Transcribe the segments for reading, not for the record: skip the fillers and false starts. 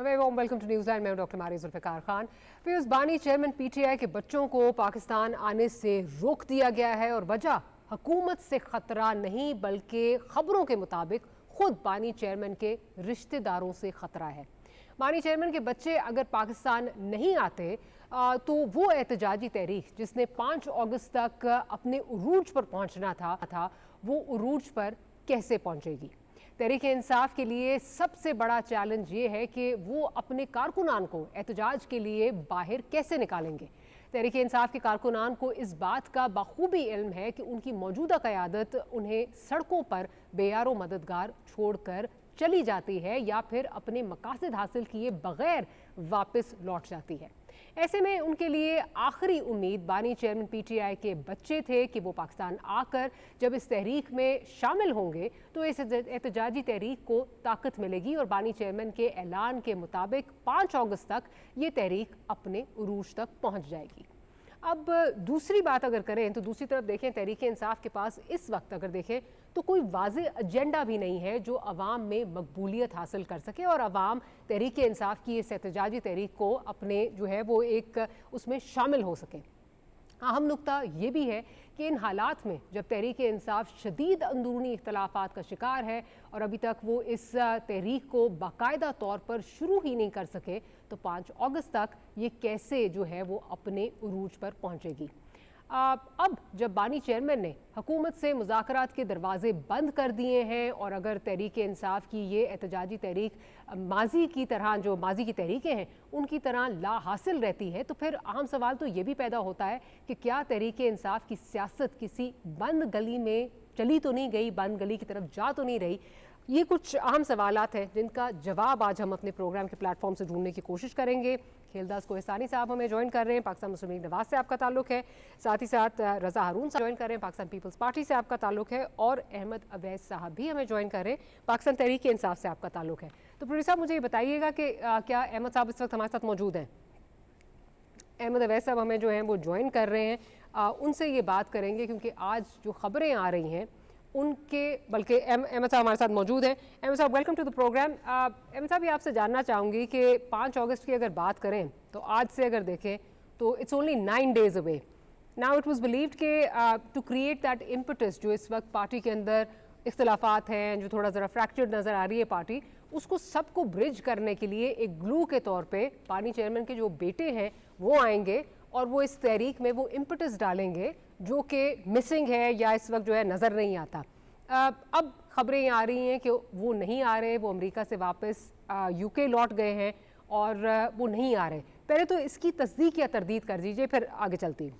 Welcome to news land. मैं doctor Mari Zulfiqar Khan. Firoz बानी chairman PTI के बच्चों को पाकिस्तान आने से रोक दिया गया है और वजह हुकूमत से खतरा नहीं बल्कि खबरों के मुताबिक खुद बानी चेयरमैन के रिश्तेदारों से खतरा है। बानी चेयरमैन के बच्चे अगर पाकिस्तान नहीं आते तो वो एहतजाजी तहरीक जिसने 5 अगस्त तक अपने उरूज पर पहुंचना था वो उरूज पर कैसे पहुंचेगी। तहरीक इंसाफ के लिए सबसे बड़ा चैलेंज ये है कि वो अपने कारकुनान को एहतजाज के लिए बाहर कैसे निकालेंगे। तहरीक इंसाफ के कारकुनान को इस बात का बखूबी इल्म है कि उनकी मौजूदा क़यादत उन्हें सड़कों पर बेयारो मददगार छोड़कर चली जाती है या फिर अपने मकासद हासिल किए बगैर वापस लौट जाती है। ऐसे में उनके लिए आखिरी उम्मीद बानी चेयरमैन पीटीआई के बच्चे थे कि वो पाकिस्तान आकर जब इस तहरीक में शामिल होंगे तो इस एहतजाजी तहरीक को ताकत मिलेगी और बानी चेयरमैन के ऐलान के मुताबिक 5 अगस्त तक ये तहरीक अपने उरूज तक पहुंच जाएगी। अब दूसरी बात अगर करें तो दूसरी तरफ देखें, तहरीक इंसाफ के पास इस वक्त अगर देखें तो कोई वाज़ेह एजेंडा भी नहीं है जो अवाम में मकबूलियत हासिल कर सके और अवाम तहरीक इंसाफ की इस एहतजाजी तहरीक को अपने जो है वो एक उसमें शामिल हो सके। अहम नुक्ता ये भी है कि इन हालात में जब तहरीक इंसाफ शदीद अंदरूनी इख्तलाफात का शिकार है और अभी तक वो इस तहरीक को बाकायदा तौर पर शुरू ही नहीं कर सके तो 5 अगस्त तक ये कैसे जो है वो अपने उरूज पर पहुंचेगी। अब जब बानी चेयरमैन ने हुकूमत से मुज़ाकरात के दरवाजे बंद कर दिए हैं और अगर तहरीक इंसाफ की ये एहतजाजी तहरीक माजी की तरह जो माजी की तहरीकें हैं उनकी तरह ला हासिल रहती है तो फिर अहम सवाल तो ये भी पैदा होता है कि क्या तहरीक इंसाफ की सियासत किसी बंद गली में चली तो नहीं गई, बंद गली की तरफ जा तो नहीं रही। ये कुछ अहम सवालात हैं जिनका जवाब आज हम अपने प्रोग्राम के प्लेटफॉर्म से ढूंढने की कोशिश करेंगे। खेलदास कोहसानी साहब हमें ज्वाइन कर रहे हैं, पाकिस्तान मुस्लिम लीग नवाज से आपका ताल्लुक है, साथ ही साथ रज़ा हारून साहब ज्वाइन कर रहे हैं, पाकिस्तान पीपल्स पार्टी से आपका ताल्लुक है, और अहमद अवैस साहब भी हमें ज्वाइन कर रहे हैं, पाकिस्तान तहरीक इंसाफ से आपका ताल्लुक है। तो प्रोड्यूसर साहब मुझे ये बताइएगा कि क्या अहमद साहब इस वक्त हमारे साथ मौजूद हैं? अहमद अवैस साहब हमें जो हैं वो ज्वाइन कर रहे हैं, उनसे ये बात करेंगे क्योंकि आज जो खबरें आ रही हैं उनके, बल्कि अहमद साहब हमारे साथ मौजूद हैं। अहमद साहब welcome to the program. Ahmed साहब ये आपसे जानना चाहूँगी कि 5 अगस्त की अगर बात करें तो आज से अगर देखें तो it's only 9 days away. Now it was believed कि टू क्रिएट दैट इम्पटस जो इस वक्त पार्टी के अंदर इख्तलाफात हैं, जो थोड़ा ज़रा फ्रैक्चर्ड नज़र आ रही है पार्टी, उसको सबको ब्रिज करने के लिए एक ग्लू के तौर पे बानी चेयरमैन के जो बेटे हैं वो आएंगे और वो इस तहरीक में वो इम्पटस डालेंगे जो कि मिसिंग है या इस वक्त जो है नज़र नहीं आता। अब खबरें आ रही हैं कि वो नहीं आ रहे, वो अमेरिका से वापस यूके लौट गए हैं और वो नहीं आ रहे। पहले तो इसकी तस्दीक या तरदीद कर दीजिए, फिर आगे चलती हूँ।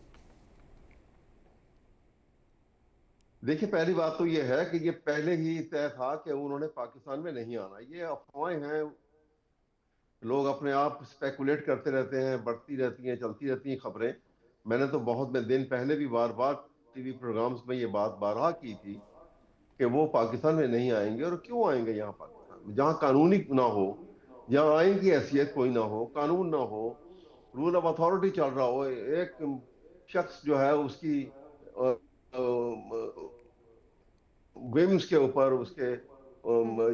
देखिए, पहली बात तो ये है कि ये पहले ही तय था कि उन्होंने पाकिस्तान में नहीं आना। ये अफवाहें हैं, लोग अपने आप स्पेकुलेट करते रहते हैं, बढ़ती रहती हैं, चलती रहती हैं खबरें। मैंने तो बहुत दिन पहले भी बार बार टीवी प्रोग्राम्स में ये बात बारहा की थी कि वो पाकिस्तान में नहीं आएंगे। और क्यों आएंगे यहाँ पाकिस्तान में, जहाँ कानूनी ना हो, जहाँ आइन की हैसियत कोई ना हो, कानून ना हो, रूल ऑफ अथॉरिटी चल रहा हो, एक शख्स जो है उसकी विम्स के ऊपर, उसके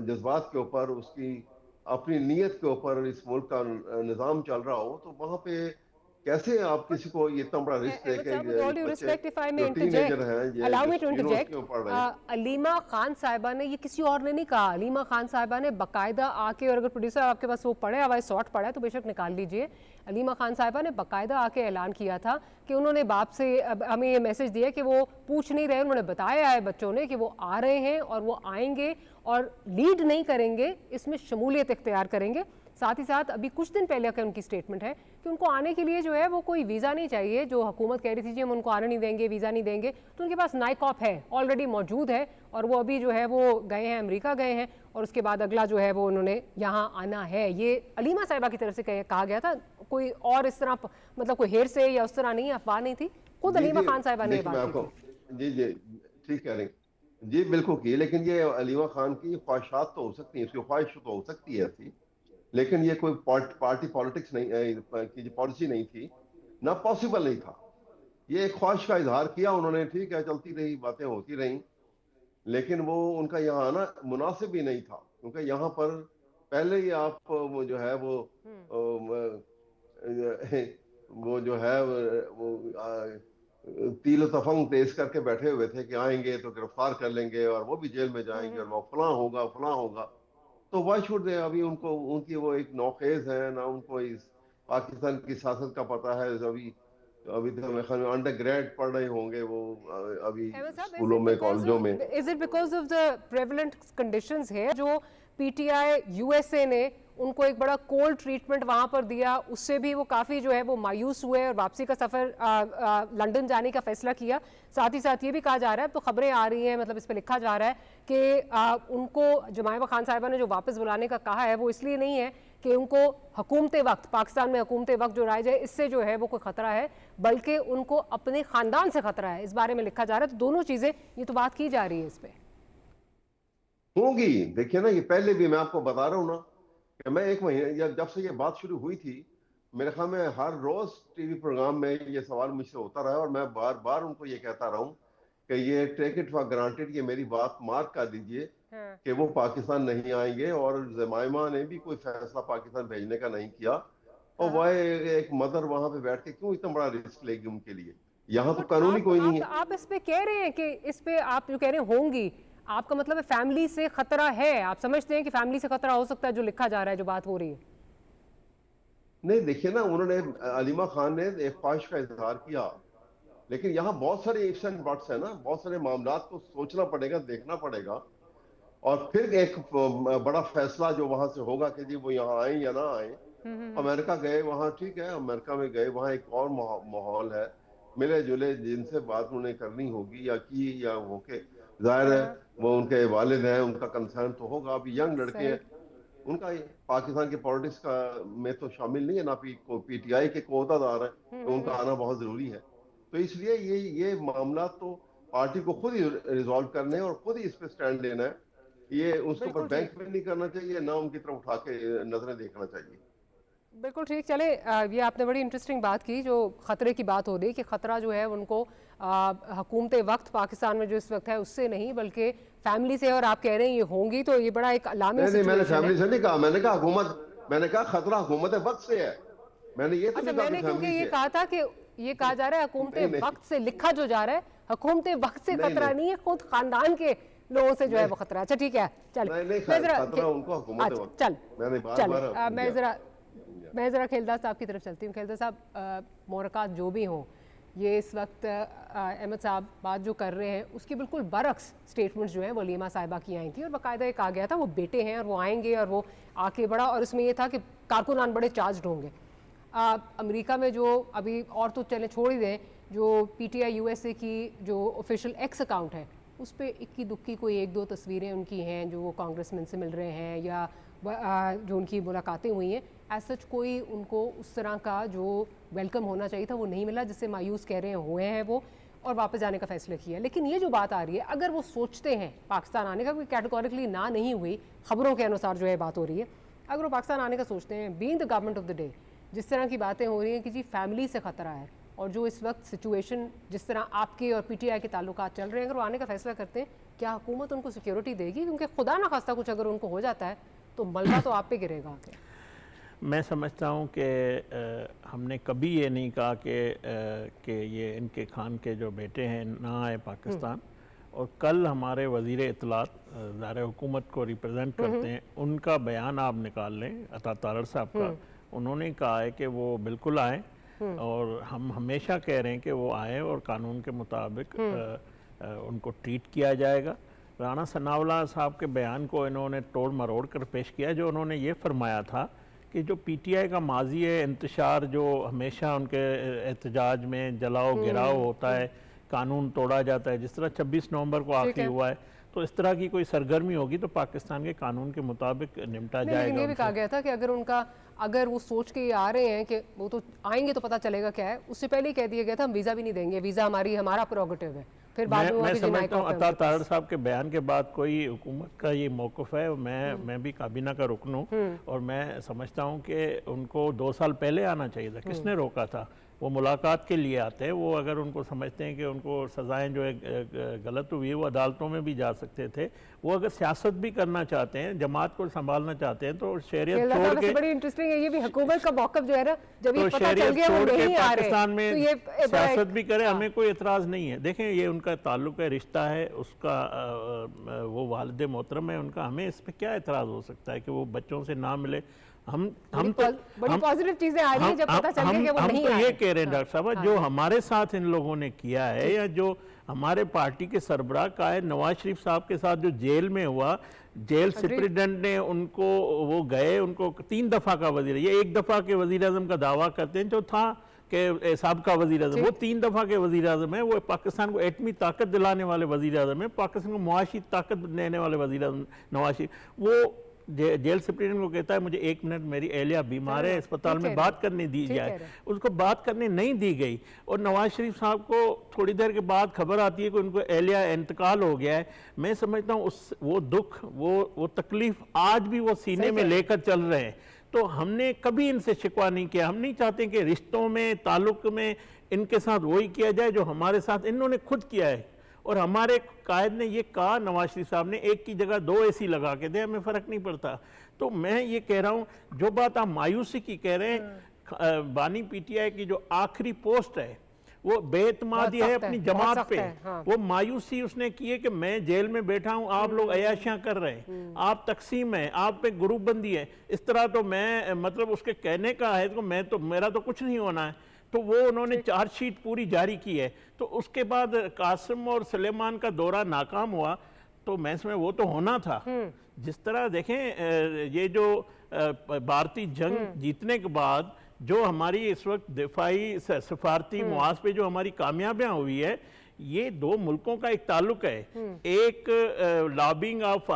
जज्बात के ऊपर, उसकी अपनी नीयत के ऊपर इस मुल्क का निज़ाम चल रहा हो, तो वहां पे कैसे आप किसी को ये इतना बड़ा रिस्क देके बच्चे जो टीनेजर हैं, ये यूनिवर्सिटी में पढ़ रहे हैं। अलीमा खान साहिबा ने, ये किसी और ने नहीं कहा, अलीमा खान साहिबा ने बाकायदा आके, और अगर प्रोड्यूसर आपके पास वो पढ़े हवाई शॉट पड़ा है तो बेशक निकाल लीजिए, अलीमा खान साहिबा ने बाकायदा आके ऐलान किया था कि उन्होंने बाप से हमें ये मैसेज दिया कि वो पूछ नहीं रहे, उन्होंने बताया है बच्चों ने कि वो आ रहे हैं और वो आएंगे और लीड नहीं करेंगे, इसमें शमूलियत इख्तियार करेंगे। साथ ही साथ अभी कुछ दिन पहले का उनकी स्टेटमेंट है कि उनको आने के लिए जो है वो कोई वीज़ा नहीं चाहिए। जो हुकूमत कह रही थी जी हम उनको आने नहीं देंगे, वीज़ा नहीं देंगे, तो उनके पास नाइकॉप है, ऑलरेडी मौजूद है और वो अभी जो है वो गए हैं, अमेरिका गए हैं और उसके बाद अगला जो है वो उन्होंने यहाँ आना है। ये अलीमा साहिबा की तरफ से कहा गया था, कोई और इस तरह मतलब कोई हेर से या उस तरह नहीं, अफवाह नहीं थी, खुद अलीमा खान साहिबा ने बात की। जी जी ठीक कह रहे हैं जी, बिल्कुल की। लेकिन ये अलीमा खान की ख्वाहिशात तो हो सकती है, उसकी ख्वाहिश तो हो सकती है ऐसी, लेकिन ये कोई पार्टी पॉलिटिक्स नहीं की पॉलिसी नहीं थी, ना पॉसिबल नहीं था। ये एक ख्वाहिश का इजहार किया उन्होंने, ठीक है, चलती रही, बातें होती रहीं, लेकिन वो उनका यहाँ आना मुनासिब भी नहीं था क्योंकि यहाँ पर पहले ही आप वो जो है वो जो है वो तील तफंग तेज करके बैठे हुए थे कि आएंगे तो गिरफ्तार कर लेंगे और वो भी जेल में जाएंगे और वो फलां होगा। तो वाई शुड दे, अभी उनको उनकी वो एक नौखेज है ना, उनको इस पाकिस्तान की सियासत का पता है। अभी अभी तो मेरे ख्याल में अंडर ग्रेड पढ़ रहे होंगे वो अभी अहमद साहब, स्कूलों में, कॉलेजों में। Is it because of the prevalent conditions है जो पीटीआई यूएसए ने उनको एक बड़ा कोल्ड ट्रीटमेंट वहां पर दिया, उससे भी वो काफ़ी जो है वो मायूस हुए और वापसी का सफ़र लंदन जाने का फैसला किया। साथ ही साथ ये भी कहा जा रहा है, अब तो खबरें आ रही हैं, मतलब इस पर लिखा जा रहा है कि उनको जुमाइमा खान साहिबा ने जो वापस बुलाने का कहा है वो इसलिए नहीं है कि उनको हुकूमत वक्त, पाकिस्तान में हुकूमत वक्त जो राइज है इससे जो है वो कोई ख़तरा है, बल्कि उनको अपने ख़ानदान से ख़तरा है। इस बारे में लिखा जा रहा है। तो दोनों चीज़ें, ये तो बात की जा रही है इस पर होंगी। देखिए ना, ये पहले भी मैं आपको बता रहा हूँ ना कि मैं एक महीने जब से ये बात शुरू हुई थी, मेरे ख्याल में हर रोज टीवी प्रोग्राम में ये सवाल मुझसे होता रहा और मैं बार बार उनको ये कहता रहा हूँ कि ये टेक इट फॉर ग्रांटेड, ये मेरी बात मार्क कर दीजिए कि वो पाकिस्तान नहीं आएंगे और जमाइमा ने भी कोई फैसला पाकिस्तान भेजने का नहीं किया। और वह एक मदर वहां पे बैठ के क्यों इतना बड़ा रिस्क लेगी उनके लिए? यहाँ तो कानूनी कोई नहीं है। आप इस पे कह रहे हैं कि इस पे आप जो कह रहे हैं होंगी, आपका मतलब है फैमिली से खतरा है? आप समझते हैं कि फैमिली से खतरा हो सकता है जो लिखा जा रहा है, जो बात हो रही है? नहीं, देखिए ना, उन्होंने अलीमा खान ने एक ख्वाहिश का इजहार किया, लेकिन यहाँ बहुत सारे इफ्स एंड बट्स है ना, बहुत सारे मामला को सोचना पड़ेगा, देखना पड़ेगा और फिर एक बड़ा फैसला जो वहां से होगा कि जी वो यहाँ आए या ना आए। अमेरिका गए, वहाँ ठीक है, अमेरिका में गए, वहाँ एक और माहौल है, मिले जुले, जिनसे बात उन्हें करनी होगी या की या होके, जाहिर है वो उनके वालिद हैं, उनका कंसर्न तो होगा। अभी यंग लड़के हैं, उनका पाकिस्तान के पॉलिटिक्स का में तो शामिल नहीं है ना, पीटीआई के कोतादार है, तो उनका आना बहुत जरूरी है। तो इसलिए ये मामला तो पार्टी को खुद ही रिजॉल्व करने और खुद ही इस पे स्टैंड लेना है। ये उसके ऊपर बैंक में नहीं करना चाहिए, ना उनकी तरफ उठा के नजरें देखना चाहिए। बिल्कुल ठीक। चले, ये आपने बड़ी इंटरेस्टिंग बात की, जो ख़तरे की बात हो रही है कि ख़तरा जो है उनको हुकूमत वक्त पाकिस्तान में जो इस वक्त है उससे नहीं, बल्कि फैमिली से, और आप कह रहे हैं ये होंगी, तो ये बड़ा एक अलार्मिंग नहीं, मैंने सिचुएशन फैमिली है। से नहीं कहा, मैंने कहा हुकूमत, मैंने कहा खतरा हुकूमत वक्त से है। मैंने ये तो अच्छा, नहीं कहा मैंने कि क्योंकि फैमिली ये से। कहा था कि ये कहा जा रहा है हुकूमत वक्त से, लिखा जो जा रहा है हुकूमत वक्त से खतरा नहीं है, खुद खानदान के लोगों से जो है वो खतरा। अच्छा ठीक है, चल नहीं, मैं जरा खतरा उनको हुकूमत वक्त। चल मैंने बार चल बार मैं ज़रा खेलदार साहब की तरफ चलती हूँ। खेलदार साहब, मोरक़ात जो भी हों, ये इस वक्त अहमद साहब बात जो कर रहे हैं उसकी बिल्कुल बरक्स स्टेटमेंट्स जो हैं वो अलीमा साहिबा की आई थी, और बाकायदा ये कहा गया था वो बेटे हैं और वो आएंगे और वो आके बड़ा, और इसमें ये था कि कारकुनान बड़े चार्ज्ड होंगे। अमेरिका में जो अभी, और तो चलें छोड़ ही दें, जो पीटीआई यूएसए की जो ऑफिशियल एक्स अकाउंट है उस पर इक्की दुक्की कोई एक दो तस्वीरें उनकी हैं जो वो कांग्रेसमैन से मिल रहे हैं या जो उनकी मुलाकातें हुई हैं, एज सच कोई उनको उस तरह का जो वेलकम होना चाहिए था वो नहीं मिला, जिससे मायूस कह रहे हैं हुए हैं वो, और वापस जाने का फैसला किया। लेकिन ये जो बात आ रही है, अगर वो सोचते हैं पाकिस्तान आने का, कोई कैटेगोरिकली ना नहीं हुई, खबरों के अनुसार जो है बात हो रही है, अगर वो पाकिस्तान आने का सोचते हैं, being the government of the day, जिस तरह की बातें हो रही हैं कि जी फैमिली से ख़तरा है, और जो इस वक्त सिचुएशन जिस तरह आपके और पीटीआई के ताल्लुकात चल रहे हैं, अगर वो आने का फैसला करते हैं, क्या हुकूमत उनको सिक्योरिटी देगी? क्योंकि खुदा ना खास्ता कुछ अगर उनको हो जाता है तो मलबा तो आप पे गिरेगा आके। मैं समझता हूँ कि हमने कभी ये नहीं कहा कि ये इनके खान के जो बेटे हैं ना आए पाकिस्तान, और कल हमारे वज़ीर इत्तलात ज़ाहिर हुकूमत को रिप्रेजेंट करते हैं, उनका बयान आप निकाल लें, अता तारड़ साहब का, उन्होंने कहा है कि वो बिल्कुल आए, और हम हमेशा कह रहे हैं कि वो आए और कानून के मुताबिक उनको ट्रीट किया जाएगा। राना सनावला साहब के बयान को इन्होंने तोड़ मरोड़ कर पेश किया, जो उन्होंने ये फरमाया था कि जो पीटीआई का माजी है, इंतशार जो हमेशा उनके एहतजाज में जलाओ गिराओ होता है, कानून तोड़ा जाता है, जिस तरह 26 नवंबर को आखिरी हुआ है, तो इस तरह की कोई सरगर्मी होगी तो पाकिस्तान के कानून के मुताबिक निपटा जाएगा। लेकिन ये भी कहा गया था कि अगर वो सोच के आ रहे हैं कि वो तो आएंगे तो पता चलेगा क्या है, उससे पहले ही कह दिया गया था हम वीज़ा भी नहीं देंगे, वीज़ा हमारा प्रोगेटिव है। फिर बाद में मैं समझता हूँ अता तारड़ साहब के बयान के बाद कोई हुकूमत का ये मौक़िफ़ है, मैं भी काबीना का रुकन हूँ, और मैं समझता हूँ कि उनको 2 साल पहले आना चाहिए था। किसने रोका था? وہ ملاقات کے لیے آتے ہیں. وہ اگر ان کو سمجھتے ہیں کہ ان کو سزائیں جو ہے غلط ہوئی ہے وہ عدالتوں میں بھی جا سکتے تھے. وہ اگر سیاست بھی کرنا چاہتے ہیں, جماعت کو سنبھالنا چاہتے ہیں تو شریعت چھوڑ کے, بڑی انٹرسٹنگ ہے یہ بھی حکومت کا موقف جو ہے نا, جب یہ تو پتہ چل شریعت گیا وہ چھوڑ کے نہیں آ رہے پاکستان میں تو یہ سیاست بھی کرے, ہمیں کوئی اعتراض نہیں ہے. دیکھیں یہ ان کا تعلق ہے, رشتہ ہے, اس کا وہ والد محترم ہے ان کا, ہمیں اس پہ کیا اعتراض ہو سکتا ہے کہ وہ بچوں سے نہ ملے. ہم تو بڑی پازیٹیو چیزیں آ رہی ہیں جب پتہ چل گیا کہ وہ ہم نہیں تو آ یہ رہے. کہہ رہے ہیں ڈاکٹر صاحب, جو ہمارے ساتھ ان لوگوں نے کیا ہے, یا جو ہمارے پارٹی کے سربراہ قائد نواز شریف صاحب کے ساتھ جو جیل میں ہوا, جیل سپریڈنٹ نے ان کو, وہ گئے, ان کو 3 دفعہ کا وزیر, یہ 1 دفعہ کے وزیر اعظم کا دعویٰ کرتے ہیں جو تھا کہ سابقہ وزیر اعظم, وہ 3 دفعہ کے وزیر اعظم ہیں. وہ پاکستان کو ایٹمی طاقت دلانے والے وزیر اعظم ہیں, پاکستان کو معاشی طاقت دینے والے وزیر اعظم نواز شریف. وہ جیل سپریڈنٹ کو کہتا ہے مجھے 1 منٹ, میری اہلیہ بیمار ہے, اسپتال میں بات کرنے دی جائے, اس کو بات کرنے نہیں دی گئی. اور نواز شریف صاحب کو تھوڑی دیر کے بعد خبر آتی ہے کہ ان کو اہلیہ انتقال ہو گیا ہے. میں سمجھتا ہوں وہ دکھ, وہ تکلیف آج بھی وہ سینے میں لے کر چل رہے ہیں. تو ہم نے کبھی ان سے شکوہ نہیں کیا. ہم نہیں چاہتے کہ رشتوں میں, تعلق میں ان کے ساتھ وہی کیا جائے جو ہمارے ساتھ انہوں نے خود کیا ہے. اور ہمارے قائد نے یہ کہا, نواز شریف صاحب نے, 1 کی جگہ 2 اے سی لگا کے دے, ہمیں فرق نہیں پڑتا. تو میں یہ کہہ رہا ہوں, جو بات آپ مایوسی کی کہہ رہے ہیں, بانی پی ٹی آئی کی جو آخری پوسٹ ہے وہ بے اعتمادی ہے اپنی جماعت پہ. وہ مایوسی اس نے کی ہے کہ میں جیل میں بیٹھا ہوں, آپ لوگ عیاشیاں کر رہے ہیں, آپ تقسیم ہیں, آپ پہ گروپ بندی ہے. اس طرح تو میں, مطلب اس کے کہنے کا ہے تو میرا تو کچھ نہیں ہونا ہے. تو وہ انہوں نے چارج شیٹ پوری جاری کی ہے. تو اس کے بعد قاسم اور سلیمان کا دورہ ناکام ہوا, تو میں سمجھ وہ تو ہونا تھا. جس طرح دیکھیں یہ جو بھارتی جنگ جیتنے کے بعد جو ہماری اس وقت دفاعی سفارتی معاذ پہ جو ہماری کامیابیاں ہوئی ہے, یہ 2 ملکوں کا ایک تعلق ہے. ایک لابنگ آف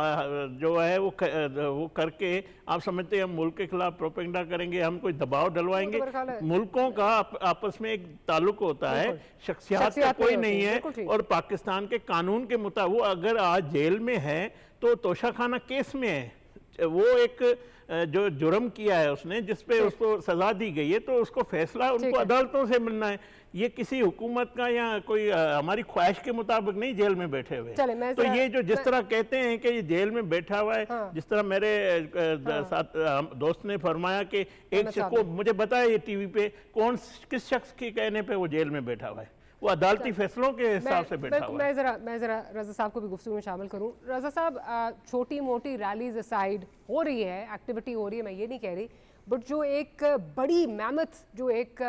جو ہے وہ کر کے آپ سمجھتے ہیں ہم ملک کے خلاف پروپیگنڈا کریں گے, ہم کوئی دباؤ ڈلوائیں گے. ملکوں کا آپس میں ایک تعلق ہوتا ہے, شخصیات کا کوئی نہیں ہے. اور پاکستان کے قانون کے مطابق وہ اگر آج جیل میں ہے تو توشہ خانہ کیس میں ہے. وہ ایک جو جرم کیا ہے اس نے, جس پہ اس کو سزا دی گئی ہے, تو اس کو فیصلہ ان کو عدالتوں سے ملنا ہے. یہ کسی حکومت کا یا کوئی ہماری خواہش کے مطابق نہیں جیل میں بیٹھے ہوئے. تو یہ جو جس طرح کہتے ہیں کہ یہ جیل میں بیٹھا ہوا ہے, جس طرح میرے دوست نے فرمایا کہ ایک شخص کو مجھے بتایا یہ ٹی وی پہ, کس شخص کے کہنے پہ وہ جیل میں بیٹھا ہوا ہے, وہ عدالتی فیصلوں کے حساب سے بیٹھا ہوا ہے. میں ذرا رضا صاحب کو بھی گفتگو میں شامل کروں. رضا صاحب, چھوٹی موٹی ریلیز اسائیڈ ہو رہی ہے, ایکٹیویٹی ہو رہی ہے, میں یہ نہیں کہہ رہی, بٹ جو ایک بڑی میمتھ, جو ایک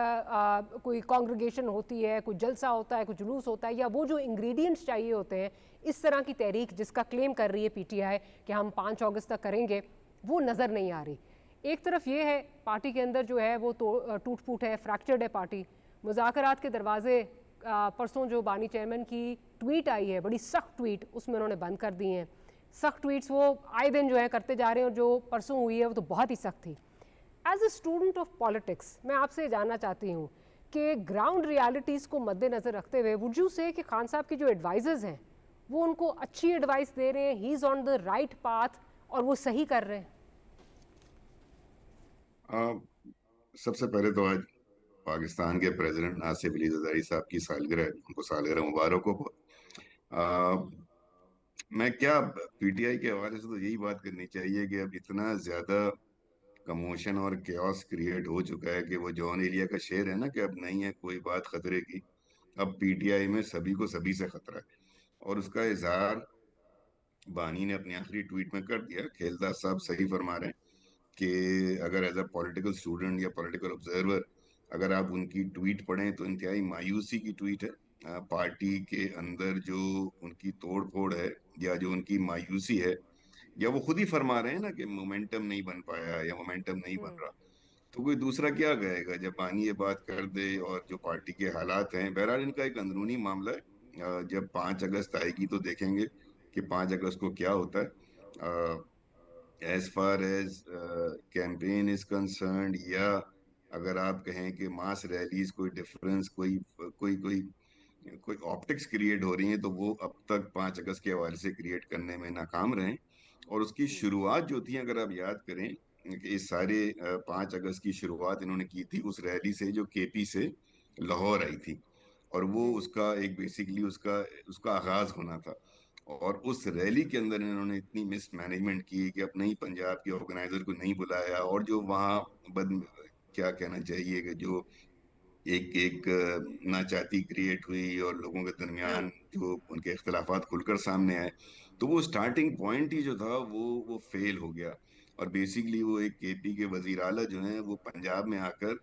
کوئی کانگریگیشن ہوتی ہے, کوئی جلسہ ہوتا ہے, کوئی جلوس ہوتا ہے, یا وہ جو انگریڈینٹس چاہیے ہوتے ہیں, اس طرح کی تحریک جس کا کلیم کر رہی ہے پی ٹی آئی کہ ہم 5 اگست تک کریں گے, وہ نظر نہیں آ رہی. ایک طرف یہ ہے پارٹی کے اندر جو ہے وہ ٹوٹ پھوٹ ہے, فریکچرڈ ہے پارٹی. مذاکرات کے دروازے پرسوں جو بانی چیئرمین کی ٹویٹ آئی ہے, بڑی سخت ٹویٹ, اس میں انہوں نے بند کر دی ہیں. سخت ٹویٹس وہ آئے دن جو ہے کرتے جا رہے ہیں, اور جو پرسوں ہوئی ہے وہ تو بہت ہی سخت تھی. As a student of politics, میں آپ سے جاننا چاہتی ہوں کہ گراؤنڈ ریالٹیز کو مد نظر رکھتے ہوئے وڈ یو سے کہ خان صاحب کے جو ایڈوائزرز ہیں وہ ان کو اچھی ایڈوائس دے رہے ہیں, ہی از آن دا رائٹ پاتھ, اور وہ صحیح کر رہے ہیں؟ سب سے پہلے تو آج پاکستان کے پریزیڈنٹ ناصر علی زرداری صاحب کی سالگرہ ہے, ان کو سالگرہ مبارک ہو. میں کیا, پی ٹی آئی کے حوالے سے تو یہی بات کرنی چاہیے کہ اب اتنا زیادہ کموشن اور کیوس کریٹ ہو چکا ہے کہ وہ جون ایلیا کا شعر ہے نا کہ اب نہیں ہے کوئی بات خطرے کی, اب پی ٹی آئی میں سبھی کو سبھی سے خطرہ ہے. اور اس کا اظہار بانی نے اپنی آخری ٹویٹ میں کر دیا. کھیلداس صاحب صحیح فرما رہے ہیں کہ اگر ایز اے پولیٹیکل اسٹوڈنٹ یا پولیٹیکل آبزرور اگر آپ ان کی ٹویٹ پڑھیں تو انتہائی مایوسی کی ٹویٹ ہے. پارٹی کے اندر جو ان کی توڑ پھوڑ ہے یا جو ان کی مایوسی ہے, یا وہ خود ہی فرما رہے ہیں نا کہ مومنٹم نہیں بن پایا یا مومنٹم نہیں بن رہا, تو کوئی دوسرا کیا کہے گا جب بانی یہ بات کر دے. اور جو پارٹی کے حالات ہیں, بہرحال ان کا ایک اندرونی معاملہ ہے. جب 5 اگست آئے گی تو دیکھیں گے کہ 5 اگست کو کیا ہوتا ہے. As far as campaign is concerned, یا اگر آپ کہیں کہ ماس ریلیز کوئی ڈفرنس, کوئی آپٹکس کریٹ ہو رہی ہیں, تو وہ اب تک 5 اگست کے حوالے سے کریٹ کرنے میں ناکام رہیں. اور اس کی شروعات جو تھی, اگر آپ یاد کریں کہ اس سارے 5 اگست کی شروعات انہوں نے کی تھی اس ریلی سے جو کے پی سے لاہور آئی تھی، اور وہ اس کا ایک بیسیکلی اس کا آغاز ہونا تھا، اور اس ریلی کے اندر انہوں نے اتنی مس مینجمنٹ کی کہ اپنے ہی پنجاب کے آرگنائزر کو نہیں بلایا، اور جو وہاں کیا کہنا چاہیے کہ جو ایک ناچاتی کریٹ ہوئی اور لوگوں کے درمیان جو ان کے اختلافات کھل کر سامنے آئے، تو وہ سٹارٹنگ پوائنٹ ہی جو تھا وہ فیل ہو گیا، اور بیسیکلی وہ ایک کے پی کے وزیر اعلیٰ جو ہیں وہ پنجاب میں آ کر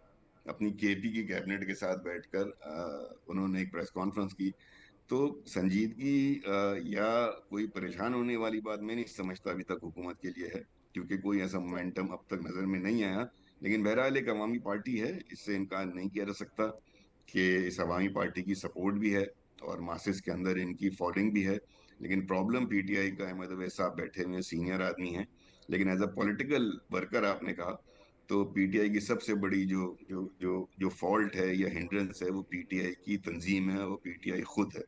اپنی کے پی کی کیبنٹ کے ساتھ بیٹھ کر انہوں نے ایک پریس کانفرنس کی. تو سنجیدگی یا کوئی پریشان ہونے والی بات میں نہیں سمجھتا ابھی تک حکومت کے لیے ہے، کیونکہ کوئی ایسا مومنٹم اب تک نظر میں نہیں آیا. لیکن بہرحال ایک عوامی پارٹی ہے، اس سے انکار نہیں کیا جا سکتا کہ اس عوامی پارٹی کی سپورٹ بھی ہے اور ماسز کے اندر ان کی فالوئنگ بھی ہے. لیکن پرابلم پی ٹی آئی کا احمد اویس صاحب بیٹھے ہوئے سینئر آدمی ہیں، لیکن ایز اے پولیٹیکل ورکر آپ نے کہا تو پی ٹی آئی کی سب سے بڑی جو فالٹ ہے یا ہنڈرنس ہے وہ پی ٹی آئی کی تنظیم ہے، وہ پی ٹی آئی خود ہے.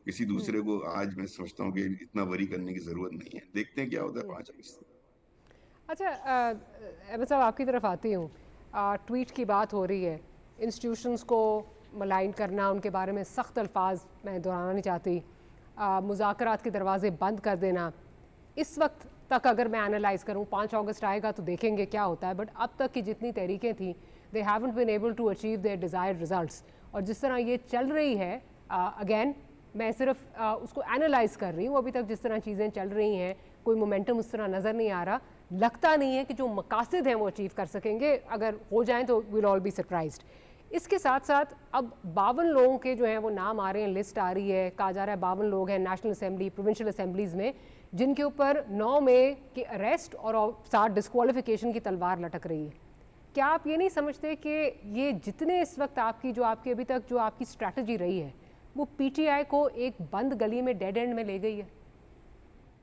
کسی دوسرے کو آج میں سمجھتا ہوں کہ اتنا وری کرنے کی ضرورت نہیں ہے. دیکھتے ہیں کیا ہوتا ہے 5 اگست. اچھا احمد صاحب آپ کی طرف آتی ہوں. ٹویٹ کی بات ہو رہی ہے، انسٹیٹیوشنز کو ملائن کرنا، ان کے بارے میں سخت الفاظ میں دہرانا نہیں چاہتی، مذاکرات کے دروازے بند کر دینا. اس وقت تک اگر میں انالائز کروں، 5 اگست آئے گا تو دیکھیں گے کیا ہوتا ہے، بٹ اب تک کی جتنی تحریکیں تھیں they haven't been able to achieve their desired results. اور جس طرح یہ چل رہی ہے، اگین میں صرف اس کو انالائز کر رہی ہوں، ابھی تک جس طرح چیزیں چل رہی ہیں کوئی مومنٹم اس طرح نظر نہیں آ رہا. لگتا نہیں ہے کہ جو مقاصد ہیں وہ اچیو کر سکیں گے، اگر ہو جائیں تو ویل آل بی سرپرائزڈ. اس کے ساتھ ساتھ اب 52 لوگوں کے جو ہیں وہ نام آ رہے ہیں، لسٹ آ رہی ہے، کہا جا رہا ہے 52 لوگ ہیں نیشنل اسمبلی پروونشل اسمبلیز میں جن کے اوپر 9 مئی کے اریسٹ اور ساتھ ڈسکوالیفیکیشن کی تلوار لٹک رہی ہے. کیا آپ یہ نہیں سمجھتے کہ یہ جتنے اس وقت آپ کی ابھی تک جو آپ کی اسٹریٹجی رہی ہے وہ پی ٹی آئی کو ایک بند گلی میں ڈیڈ اینڈ میں لے گئی ہے؟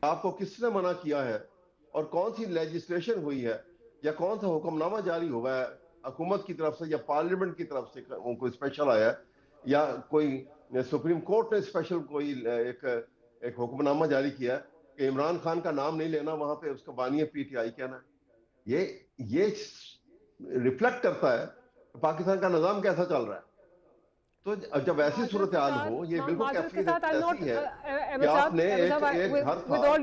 آپ کو کس نے منع کیا ہے اور کون سی لیجسلیشن ہوئی ہے یا کون سا حکم نامہ جاری ہوا ہے حکومت کی طرف سے یا پارلیمنٹ کی طرف سے کوئی اسپیشل آیا ہے یا کوئی سپریم کورٹ نے اسپیشل کوئی ایک حکم نامہ جاری کیا ہے کہ عمران خان کا نام نہیں لینا وہاں پہ اس کا بانی پی ٹی آئی کہنا ہے؟ یہ ریفلیکٹ کرتا ہے پاکستان کا نظام کیسا چل رہا ہے. تو جب ایسی صورتحال ہو، یہ بالکل کیفیت ایسی ہے کہ آپ نے ایک گھر تھا. ود آل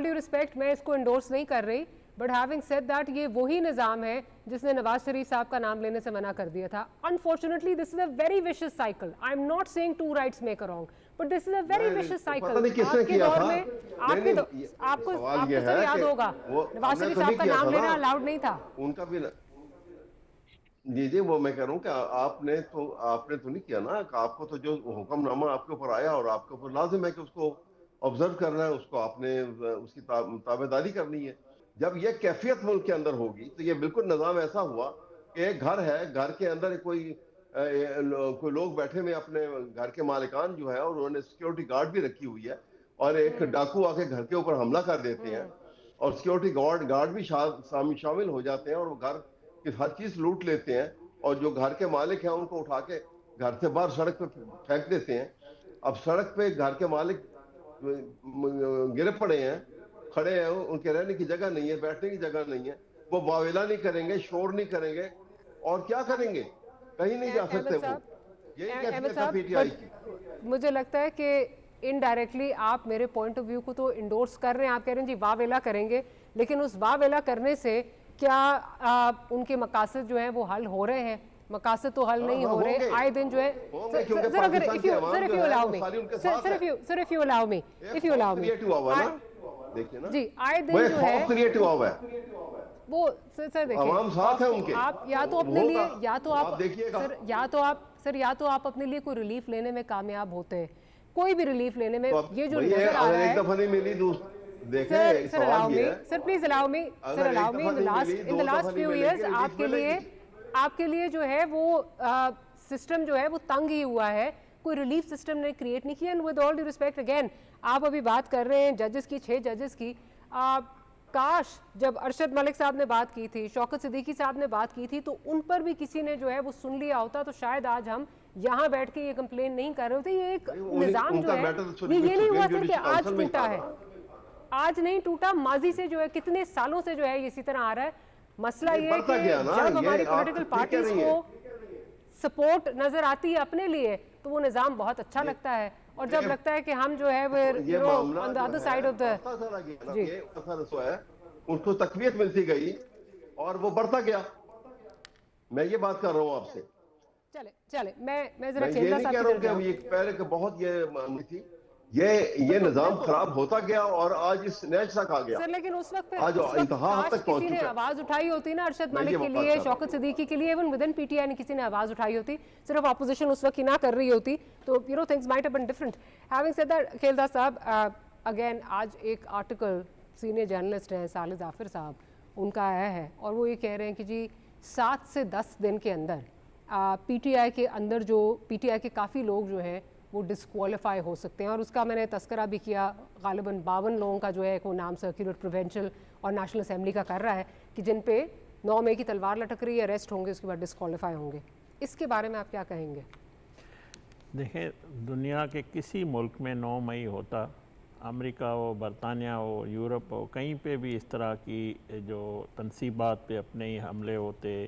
ڈیو ریسپیکٹ میں اس کو انڈورس نہیں کر رہی، بٹ ہیونگ سیڈ دیٹ یہ وہی نظام ہے جس نے نواز شریف صاحب کا نام لینے سے منع کر دیا تھا. Unfortunately this is a very vicious cycle. I am not saying two rights make a wrong, but this is a very vicious cycle. آپ کے دور میں آپ کو سب یاد ہوگا نواز شریف صاحب کا نام لینا الاؤڈ نہیں تھا. ان کا بھی جی وہ میں کہہ رہا ہوں کہ آپ نے تو نہیں کیا نا، کہ آپ کو تو جو حکم نامہ آپ کے اوپر آیا اور آپ کے اوپر لازم ہے کہ اس کو آبزرو کرنا ہے، اس کو آپ نے اس کی تابع داری کرنی ہے. جب یہ کیفیت ملک کے اندر ہوگی تو یہ بالکل نظام ایسا ہوا کہ ایک گھر ہے، گھر کے اندر کوئی لوگ بیٹھے ہوئے اپنے گھر کے مالکان جو ہے، اور انہوں نے سیکیورٹی گارڈ بھی رکھی ہوئی ہے، اور ایک ڈاکو آ کے گھر کے اوپر حملہ کر دیتے ہیں اور سیکیورٹی گارڈ بھی شامل ہو جاتے ہیں اور وہ گھر کی ہر چیز لوٹ لیتے ہیں، اور جو گھر کے مالک ہیں ان کو اٹھا کے گھر سے باہر سڑک پہ پھینک دیتے ہیں. اب سڑک پہ گھر کے مالک گرے پڑے ہیں، کھڑے ہیں، ان کے رہنے کی جگہ نہیں ہے، بیٹھنے کی جگہ نہیں ہے. وہ واویلا نہیں کریں گے، شور نہیں کریں گے، اور کیا کریں گے؟ کہیں نہیں جا سکتے. وہ یہی کیفیت ہے پی ٹی آئی کی. مجھے لگتا ہے کہ انڈائریکٹلی آپ میرے پوائنٹ آف ویو کو تو انڈورس کر رہے ہیں. آپ کہہ رہے ہیں جی واویلا کریں گے، لیکن اس واویلا کرنے سے کیا ان کے مقاصد جو ہیں وہ حل ہو رہے ہیں؟ مقاصد تو حل نہیں ہو رہے. آئے دن جو ہے جی آئے دن جو ہے وہ سر دیکھیں، آپ یا تو اپنے لیے یا تو آپ اپنے لیے کوئی ریلیف لینے میں کامیاب ہوتے ہیں، کوئی بھی ریلیف لینے میں. یہ جو نظر آ رہا ہے sir please allow me in the last few years آپ کے لیے جو ہے وہ سسٹم جو ہے وہ تنگ ہی ہوا ہے، کوئی ریلیف سسٹم نے کریٹ نہیں کیا. And with all due respect again آپ ابھی بات کر رہے ہیں ججز کی، 6 ججز کی. کاش جب ارشد ملک صاحب نے بات کی تھی، شوکت صدیقی صاحب نے بات کی تھی، تو ان پر بھی کسی نے جو ہے وہ سن لیا ہوتا تو شاید آج ہم یہاں بیٹھ کے یہ کمپلین نہیں کر رہے ہوتے. یہ ایک نظام جو ہے یہ نہیں ہوا تھا کہ آج ٹوٹا ہے، آج نہیں ٹوٹا، ماضی سے جو ہے کتنے سالوں سے جو ہے اسی طرح آ رہا ہے. مسئلہ یہ ہے کہ جب ہماری پولیٹیکل پارٹیز کو سپورٹ نظر آتی ہے اپنے لیے تو وہ نظام بہت اچھا لگتا ہے، اور جب لگتا ہے کہ ہم جو ہے یہ معاملہ on the other side of the ان کو تقویت ملتی گئی اور وہ بڑھتا گیا. میں یہ بات کر رہا ہوں آپ سے. چلے میں ذرا میں یہ کھیلدا نہیں صاحب کہہ کی رہا ہوں طرف کہ جاؤں. یہ پہلے کہ بہت یہ معاملہ تھی، یہ نظام خراب ہوتا گیا اور آج اس نیچ تک آ گیا. سر لیکن اس وقت آج انتہا حد کاش تک پہنچ کسی نے چکا ہے. آواز اٹھائی ہوتی نا ارشد میں ملک یہ کے بات لیے، کر رہا شوکت صدیقی کے لیے، even within P T I نے کسی نے آواز اٹھائی ہوتی، صرف اپوزیشن اس وقت کی نہ کر رہی ہوتی تو things might have been different. Having said that کھیلدا صاحب، اگین آج ایک آرٹیکل سینئر جرنلسٹ ہیں صالح ظافر صاحب ان کا آیا ہے اور وہ یہ کہہ رہے ہیں کہ جی 7 سے 10 دن کے اندر پی ٹی آئی کے اندر جو پی ٹی آئی کے کافی لوگ جو ہیں وہ ڈسکوالیفائی ہو سکتے ہیں، اور اس کا میں نے تذکرہ بھی کیا. غالباً 52 لوگوں کا جو ہے وہ نام سرکولر پروونشل اور نیشنل اسمبلی کا کر رہا ہے کہ جن پہ 9 مئی کی تلوار لٹک رہی ہے، اریسٹ ہوں گے، اس کے بعد ڈسکوالیفائی ہوں گے. اس کے بارے میں آپ کیا کہیں گے؟ دیکھیں، دنیا کے کسی ملک میں 9 مئی ہوتا، امریکہ ہو، برطانیہ ہو، یورپ ہو، کہیں پہ بھی اس طرح کی جو تنصیبات پہ اپنے ہی حملے ہوتے،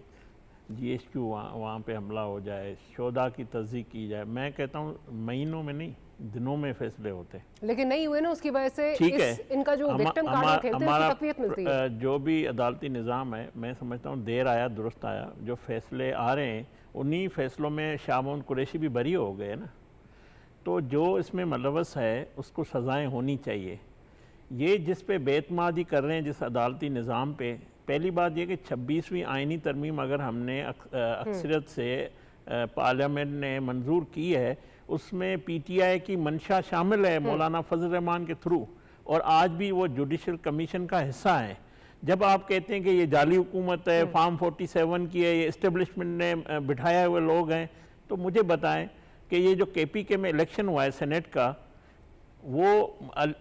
جی ایس کیو وہاں پہ حملہ ہو جائے، شہداء کی تصدیق کی جائے، میں کہتا ہوں مہینوں میں نہیں دنوں میں فیصلے ہوتے. لیکن نہیں ہوئے نا، اس کی وجہ سے ٹھیک ہے، ان کا جو وکٹم کارڈ کھیلتے ہیں اس کو تقویت ملتی ہے. جو بھی عدالتی نظام ہے، میں سمجھتا ہوں دیر آیا درست آیا. جو فیصلے آ رہے ہیں انہی فیصلوں میں شامون قریشی بھی بری ہو گئے نا، تو جو اس میں ملوث ہے اس کو سزائیں ہونی چاہیے. یہ جس پہ بے اعتمادی کر رہے ہیں جس عدالتی نظام پہ، پہلی بات یہ کہ 26ویں آئینی ترمیم اگر ہم نے اکثریت سے پارلیمنٹ نے منظور کی ہے، اس میں پی ٹی آئی کی منشا شامل ہے مولانا فضل الرحمان کے تھرو، اور آج بھی وہ جوڈیشل کمیشن کا حصہ ہیں. جب آپ کہتے ہیں کہ یہ جعلی حکومت ہے، فارم 47 کی ہے، یہ اسٹیبلشمنٹ نے بٹھائے ہوئے لوگ ہیں، تو مجھے بتائیں کہ یہ جو کے پی کے میں الیکشن ہوا ہے سینیٹ کا، وہ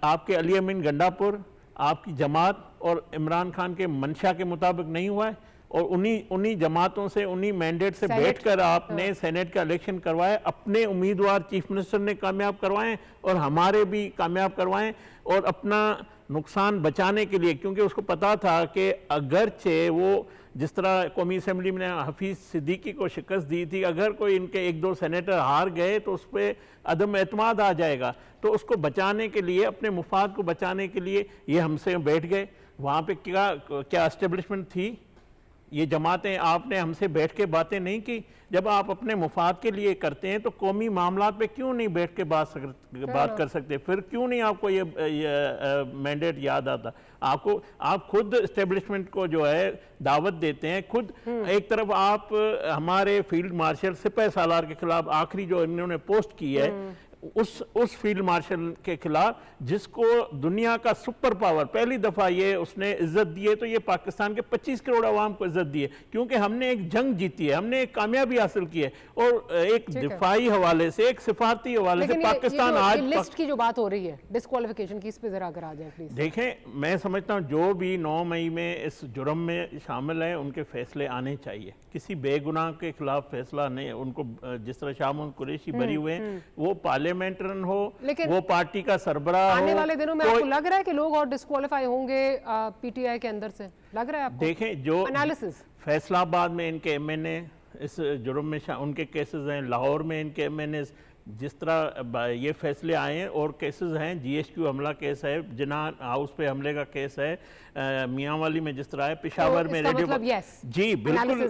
آپ کے علی امین گنڈاپور، آپ کی جماعت اور عمران خان کے منشا کے مطابق نہیں ہوا ہے، اور انہی جماعتوں سے انہی مینڈیٹ سے بیٹھ کر آپ نے سینیٹ کا الیکشن کروائے، اپنے امیدوار چیف منسٹر نے کامیاب کروائیں اور ہمارے بھی کامیاب کروائیں، اور اپنا نقصان بچانے کے لیے، کیونکہ اس کو پتا تھا کہ اگرچہ وہ جس طرح قومی اسمبلی میں حفیظ صدیقی کو شکست دی تھی، اگر کوئی ان کے 1-2 سینیٹر ہار گئے تو اس پہ عدم اعتماد آ جائے گا، تو اس کو بچانے کے لیے، اپنے مفاد کو بچانے کے لیے یہ ہم سے بیٹھ گئے. وہاں پہ کیا اسٹیبلشمنٹ تھی؟ یہ جماعتیں آپ نے ہم سے بیٹھ کے باتیں نہیں کی. جب آپ اپنے مفاد کے لیے کرتے ہیں تو قومی معاملات پہ کیوں نہیں بیٹھ کے بات کر سکتے؟ پھر کیوں نہیں آپ کو یہ مینڈیٹ یاد آتا؟ آپ خود اسٹیبلشمنٹ کو جو ہے دعوت دیتے ہیں. خود ایک طرف آپ ہمارے فیلڈ مارشل سپہ سالار کے خلاف آخری جو انہوں نے پوسٹ کی ہے، اس فیلڈ مارشل کے خلاف جس کو دنیا کا سپر پاور پہلی دفعہ یہ اس نے عزت دی ہے، تو یہ پاکستان کے 25 کروڑ عوام کو عزت دی ہے، کیونکہ ہم نے ایک جنگ جیتی ہے، ہم نے ایک کامیابی حاصل کی ہے، اور ایک دفاعی حوالے سے، ایک سفارتی حوالے سے پاکستان آج لسٹ کی جو بات ہو رہی ہے ڈسکوالیفیکیشن کی، اس پہ ذرا اگر آ جائیں پلیز. دیکھیں، میں سمجھتا ہوں جو بھی 9 مئی میں اس جرم میں شامل ہیں ان کے فیصلے آنے چاہیے. کسی بے گناہ کے خلاف فیصلہ نہیں، ان کو جس طرح شامون قریشی بری ہوئے ہیں، وہ پارلیمنٹرن ہو، وہ پارٹی کا سربراہ ہو. آنے والے دنوں میں آپ کو لگ رہا ہے کہ لوگ اور ڈسکوالیفائی ہوں گے پی ٹی آئی کے اندر سے؟ لگ رہا ہے آپ کو؟ دیکھیں، جو انالیسس فیصلہ آباد میں ان کے ایم این اے اس جرم میں ان کے کیسز ہیں، لاہور میں ان کے ایم این اے جس طرح یہ فیصلے آئے ہیں، اور کیسز ہیں، جی ایس کیو حملہ کیس ہے، جناح ہاؤس پہ حملے کا کیس ہے، میاں والی میں جس طرح ہے، پشاور میں ریڈیو، جی بالکل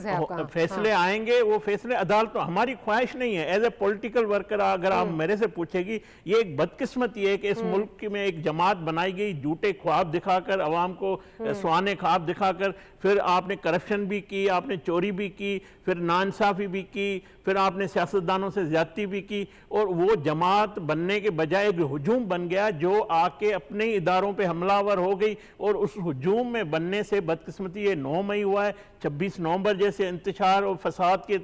فیصلے آئیں گے. وہ فیصلے عدالتوں، ہماری خواہش نہیں ہے ایز اے پولیٹیکل ورکر، اگر آپ میرے سے پوچھے گی، یہ ایک بدقسمتی ہے کہ اس ملک میں ایک جماعت بنائی گئی جھوٹے خواب دکھا کر، عوام کو سوانے خواب دکھا کر، پھر آپ نے کرپشن بھی کی، آپ نے چوری بھی کی، پھر ناانصافی بھی کی، پھر آپ نے سیاستدانوں سے زیادتی بھی کی، اور وہ جماعت بننے کے بجائے ایک ہجوم بن گیا جو آ کے اپنے اداروں پہ حملہ آور ہو گئی. اور اس ہجوم میں بننے سے بدقسمتی یہ 9 مئی ہوا ہے. 26 نومبر جیسے انتشار اور فساد کے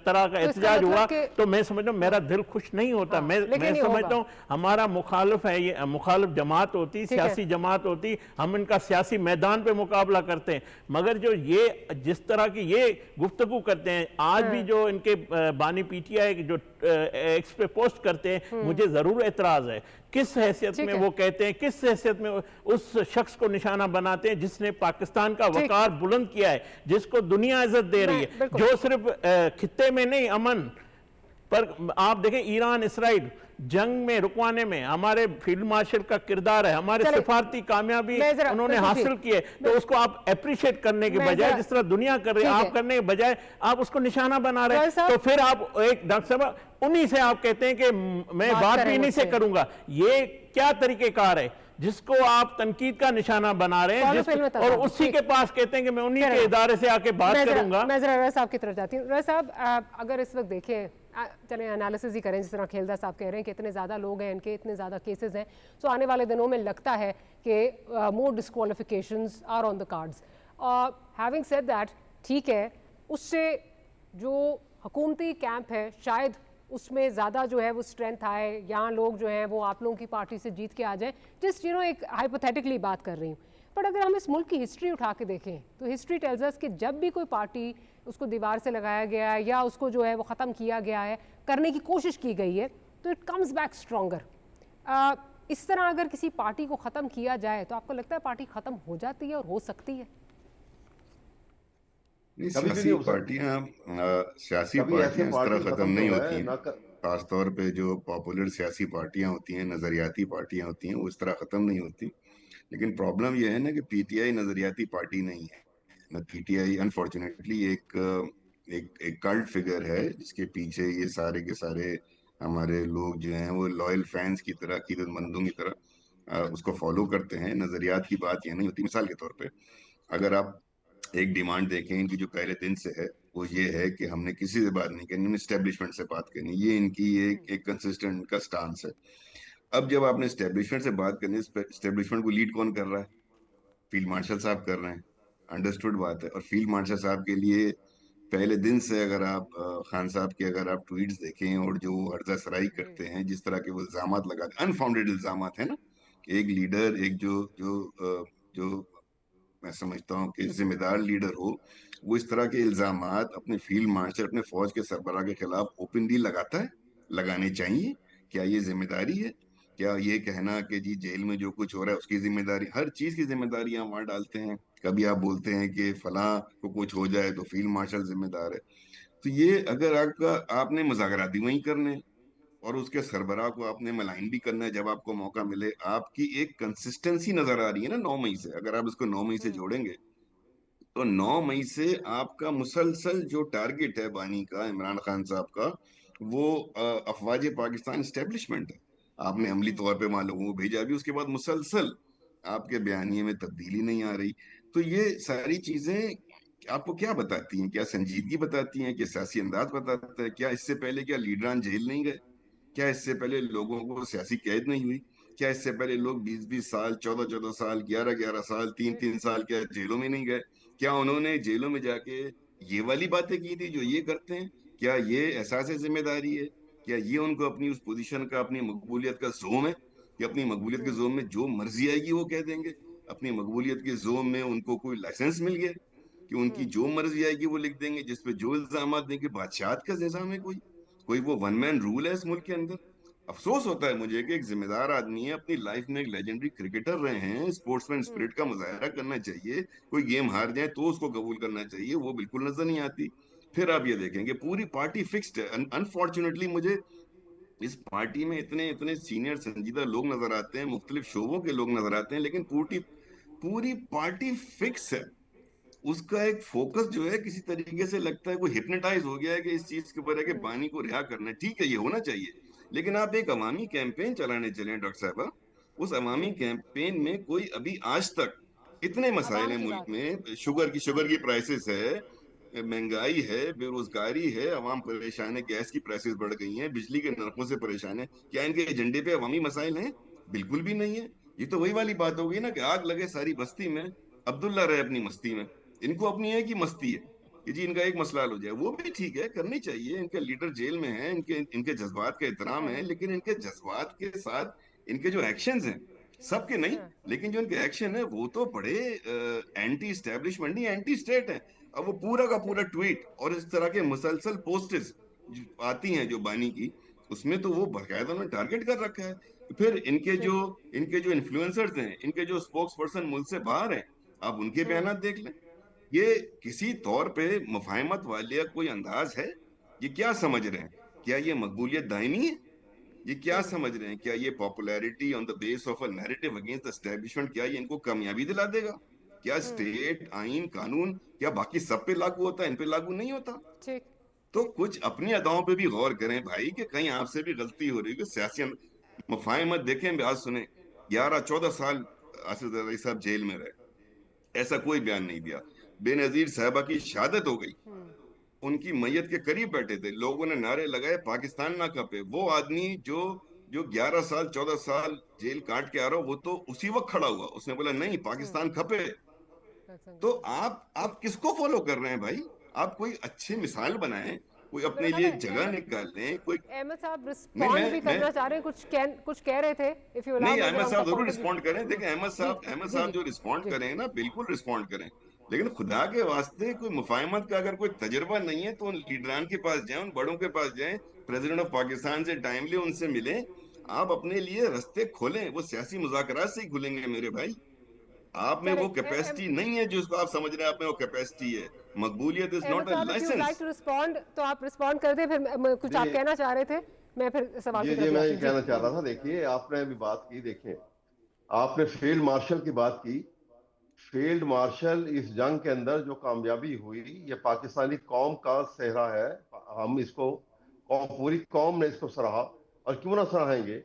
طرح کا احتجاج ہوا تو میں سمجھتا ہوں میرا دل خوش نہیں ہوتا. میں سمجھتا ہوں ہمارا مخالف ہے، یہ مخالف جماعت ہوتی، سیاسی جماعت ہوتی، ہم ان کا سیاسی میدان پہ مقابلہ کرتے ہیں. مگر جو یہ جس طرح کی یہ گفتگو کرتے ہیں، آج بھی جو ان کے بانی پی ٹی آئی جو ایکس پہ پوسٹ کرتے ہیں، مجھے ضرور اعتراض ہے. किस हैसियत ठीक में है। वो कहते हैं, किस हैसियत में उस शख्स को निशाना बनाते हैं जिसने पाकिस्तान का ठीक। वकार बुलंद किया है, जिसको दुनिया इज्जत दे रही है, बिल्कुल। जो सिर्फ खित्ते में नहीं अमन पर आप देखें ईरान इसराइल जंग में रुकवाने में हमारे फील्ड मार्शल का किरदार है, हमारे चलिए, सिफारती कामयाबी मैं जरा- उन्होंने बिल्कुल हासिल ठीक। की है, तो उसको आप अप्रिशिएट करने के मैं बजाय जरा- जिस तरह दुनिया कर रही है ठीक है। आप करने के बजाय आप उसको निशाना बना रहे जॉय हैं, साहब- तो फिर आप एक डॉक्टर साहब उन्हीं से आप कहते हैं कि मैं बात बात करें भी इन्हीं से मुझसे। करूंगा। ये क्या तरीकेकार है जिसको आप तनकीद का निशाना बना रहे कौन हैं फिल्म में था और साहब? उसी ठीक। के पास कहते हैं कि मैं उन्हीं करें। के इदारे से आके बात करूंगा। मैं जरा रज़ा साहब की तरफ जाती हूँ। रज़ा साहब, अगर इस वक्त देखें, चलें एनालिसिस ही करें, जिस तरह खेलदा साहब कह रहे हैं कि इतने ज़्यादा लोग हैं, इनके इतने ज़्यादा केसेस हैं, सो आने वाले दिनों में लगता है कि more disqualifications are on the cards. Having said that, ठीक है, उससे जो हुकूमती कैंप है शायद उसमें ज़्यादा जो है वो स्ट्रेंथ आए, यहाँ लोग जो हैं वो आप लोगों की पार्टी से जीत के आ जाएं। जस्ट एक हाइपोथेटिकली बात कर रही हूँ, बट अगर हम इस मुल्क की हिस्ट्री उठा के देखें तो हिस्ट्री टेल्स अस कि जब भी कोई पार्टी उसको दीवार से लगाया गया है या उसको जो है वो ख़त्म किया गया है, करने की कोशिश की गई है, तो इट कम्स बैक स्ट्रॉन्गर। इस तरह अगर किसी पार्टी को ख़त्म किया जाए तो आपको लगता है पार्टी ख़त्म हो जाती है और हो सकती है? नहीं, कभी भी सियासी नहीं हो सकती। सियासी कभी ऐसे पार्टियां इस पार्टी तरह खत्म खत्म नहीं तो होती है हैं। ना खासतौर पे जो पॉपुलर सियासी पार्टियां होती हैं, नजरियाती पार्टियां होती हैं, वो इस तरह खत्म नहीं होती। लेकिन प्रॉब्लम यह है ना कि पीटीआई नजरियाती पार्टी नहीं है ना। पीटीआई अनफॉर्चुनेटली एक कल्ट फिगर है जिसके पीछे ये सारे के सारे हमारे लोग जो हैं वो लॉयल फैंस की तरह, अकीदतमंदों की तरह उसको फॉलो करते हैं। नजरियात की बात ये नहीं होती। मिसाल के तौर पे अगर आप एक डिमांड देखें इनकी जो पहले दिन से है, वो ये है कि हमने किसी से बात नहीं करनी, एस्टेब्लिशमेंट से बात करनी। ये इनकी एक कंसिस्टेंट इनका स्टांस है। अब जब आपने एस्टेब्लिशमेंट से बात करनी, एस्टेब्लिशमेंट को लीड कौन कर रहा है? फील्ड मार्शल साहब कर रहे हैं। अंडरस्टूड बात है। और फील्ड मार्शल साहब के लिए पहले दिन से अगर आप खान साहब के अगर आप ट्वीट्स देखें और जो हर्जा सराई करते हैं, जिस तरह के वो इल्जामात लगाते, अनफाउंडेड इल्जामात है ना, कि एक लीडर, एक जो मैं समझता हूँ कि जिम्मेदार लीडर हो, वो इस तरह के इल्जामात अपने फील्ड मार्शल, अपने फौज के सरबराह के खिलाफ ओपनली लगाता है। लगाने चाहिए। क्या ये जिम्मेदारी है? क्या ये कहना कि जी जेल में जो कुछ हो रहा है उसकी जिम्मेदारी, हर चीज की जिम्मेदारी हम वहां डालते हैं। कभी आप बोलते हैं कि फलां को कुछ हो जाए तो फील्ड मार्शल जिम्मेदार है। तो ये अगर आपने मुज़ाकरात भी वहीं करने हैं और उसके सरबराह को आपने मलाइन भी करना है जब आपको मौका मिले। आपकी एक कंसिस्टेंसी नजर आ रही है ना 9 मई से। अगर आप इसको 9 मई से जोड़ेंगे तो 9 मई से आपका मुसलसल जो टारगेट है बानी का, इमरान खान साहब का, वो अफवाज पाकिस्तान एस्टेब्लिशमेंट है। आपने अमली तौर पे वहां लोगों को भेजा भी, उसके बाद मुसलसल आपके बयानिए में तब्दीली नहीं आ रही। तो ये सारी चीजें आपको क्या बताती हैं? क्या संजीदगी बताती हैं? क्या सियासी अंदाज बताता है? क्या इससे पहले क्या लीडरान जेल नहीं गए? क्या इससे पहले लोगों को सियासी कैद नहीं हुई? क्या इससे पहले लोग 20-20 साल, 14-14 साल, 11-11 साल, 3-3 साल क्या जेलों में नहीं गए? क्या उन्होंने जेलों में जाके ये वाली बातें की थी जो ये करते हैं? क्या ये एहसास जिम्मेदारी है? क्या ये उनको अपनी उस पोजीशन का, अपनी मकबूलियत का जोम है कि अपनी मकबूलियत के जोम में जो मर्जी आएगी वो कह देंगे? अपनी मकबूलियत के जोम में उनको कोई लाइसेंस मिल गया कि उनकी जो मर्जी आएगी वो लिख देंगे, जिसपे जो इल्जाम देंगे? बादशाहत का निजाम है कोई वो वन मैन रूल है इस मुल्क के अंदर? अफसोस होता है मुझे कि एक जिम्मेदार आदमी है, अपनी लाइफ में एक लेजेंडरी क्रिकेटर रहे हैं, स्पोर्ट्समैन स्पिरिट का मुजाहरा करना चाहिए। कोई गेम हार जाए तो उसको कबूल करना चाहिए, वो बिल्कुल नजर नहीं आती। फिर आप ये देखेंगे पूरी पार्टी फिक्स्ड है। अनफॉर्चुनेटली मुझे इस पार्टी में इतने इतने सीनियर संजीदा लोग नजर आते हैं, मुख्तलिफ शोबों के लोग नजर आते हैं, लेकिन पूरी पूरी पार्टी फिक्स है। उसका एक फोकस जो है किसी तरीके से लगता है कोई हिप्नोटाइज हो गया है कि इस चीज के ऊपर है कि बानी को रिहा करना है। ठीक है, ये होना चाहिए, लेकिन आप एक अवामी कैंपेन चलाने चले डॉक्टर साहब। उस अवामी कैंपेन में कोई अभी आज तक, इतने मसाइल आवाम हैं की मुल्क बात। में, शुगर की प्राइसेस है, महंगाई है, बेरोजगारी है, आवाम परेशान है, गैस की प्राइसेस बढ़ गई हैं, बिजली के नरखों से परेशान है। क्या इनके एजेंडे पे अवामी मसाइल हैं? बिल्कुल भी नहीं है। ये तो वही वाली बात हो गई ना कि आग लगे सारी बस्ती में, अब्दुल्ला रहे अपनी मस्ती में। इनको अपनी है कि मस्ती है कि जी इनका एक मसला हल हो जाए। वो भी ठीक है, करनी चाहिए। इनके लीडर जेल में हैं, इनके इनके जज्बात का एहतराम है, लेकिन इनके जज्बात के साथ इनके जो एक्शंस हैं, सबके नहीं, लेकिन जो इनके एक्शन है वो तो बड़े एंटी स्टैब्लिशमेंट नहीं, एंटी स्टेट है। अब वो पूरा का पूरा ट्वीट और इस तरह के मुसलसल पोस्टेस आती हैं जो बानी की, उसमें तो वो बाकायदा उन्होंने टारगेट कर रखा है پھر ان کے جو انفلوئنسرز ہیں، ان کے جو اسپوکس پرسن ملک سے باہر ہیں، آپ ان کے بیانات دیکھ لیں. یہ کسی طور پہ مفاہمت والا کوئی انداز ہے؟ یہ کیا سمجھ رہے ہیں؟ کیا یہ مقبولیت دائمی ہے؟ یہ کیا سمجھ رہے ہیں؟ کیا یہ popularity on the base of a narrative against the establishment, کیا یہ ان کو کامیابی دلا دے گا؟ کیا اسٹیٹ، آئین، قانون کیا باقی سب پہ لاگو ہوتا ہے، ان پہ لاگو نہیں ہوتا؟ تو کچھ اپنی اداؤں پہ بھی غور کریں بھائی، کہ کہیں آپ سے بھی غلطی ہو رہی ہے کہ سیاسی مفاہمت. دیکھیں بات سنیں، 11-14 سال آصف زرداری صاحب جیل میں رہے، ایسا کوئی بیان نہیں دیا. بے نظیر صاحبہ کی شہادت ہو گئی، ان کی میت کے قریب بیٹھے تھے، لوگوں نے نعرے لگائے پاکستان نہ کھپے. وہ آدمی جو 11 سال 14 سال جیل کاٹ کے آ رہا ہو، وہ تو اسی وقت کھڑا ہوا، اس نے بولا نہیں پاکستان کھپے. تو آپ کس کو فالو کر رہے ہیں بھائی؟ آپ کوئی اچھی مثال بنائیں، کوئی اپنے لیے جگہ نکالیں. کوئی احمد صاحب رسپونڈ بھی کرنا چاہ رہے ہیں، کچھ کہہ رہے تھے. نہیں، احمد صاحب ضرور رسپونڈ کریں. دیکھیں احمد صاحب جو رسپونڈ کریں نا، بالکل رسپونڈ کریں، لیکن خدا کے واسطے کوئی مفاہمت کا اگر کوئی تجربہ نہیں ہے تو ان لیڈران کے پاس جائیں، ان بڑوں کے پاس جائیں، پریزیڈنٹ آف پاکستان سے ٹائملی ان سے ملیں. آپ اپنے لیے رستے کھولیں، وہ سیاسی مذاکرات سے ہی کھلیں گے میرے بھائی. آپ میں وہ کیپیسٹی نہیں ہے جس کو آپ سمجھ رہے ہیں آپ میں وہ کیپیسٹی ہے. مقبولیت از ناٹ اے لائسنس. تو آپ رسپونڈ کر دیں، پھر کچھ آپ کہنا چاہ رہے تھے، میں پھر سوال کی طرف میں جاتی یہ ہوں. کہنا چاہ رہا تھا. دیکھیے آپ نے ابھی بات کی، دیکھیں آپ نے فیلڈ مارشل کی بات کی. فیلڈ مارشل اس جنگ کے اندر جو کامیابی ہوئی، یہ پاکستانی قوم کا صحرا ہے. ہم اس کو پوری قوم نے اس کو سراہا، اور کیوں نہ سراہیں گے،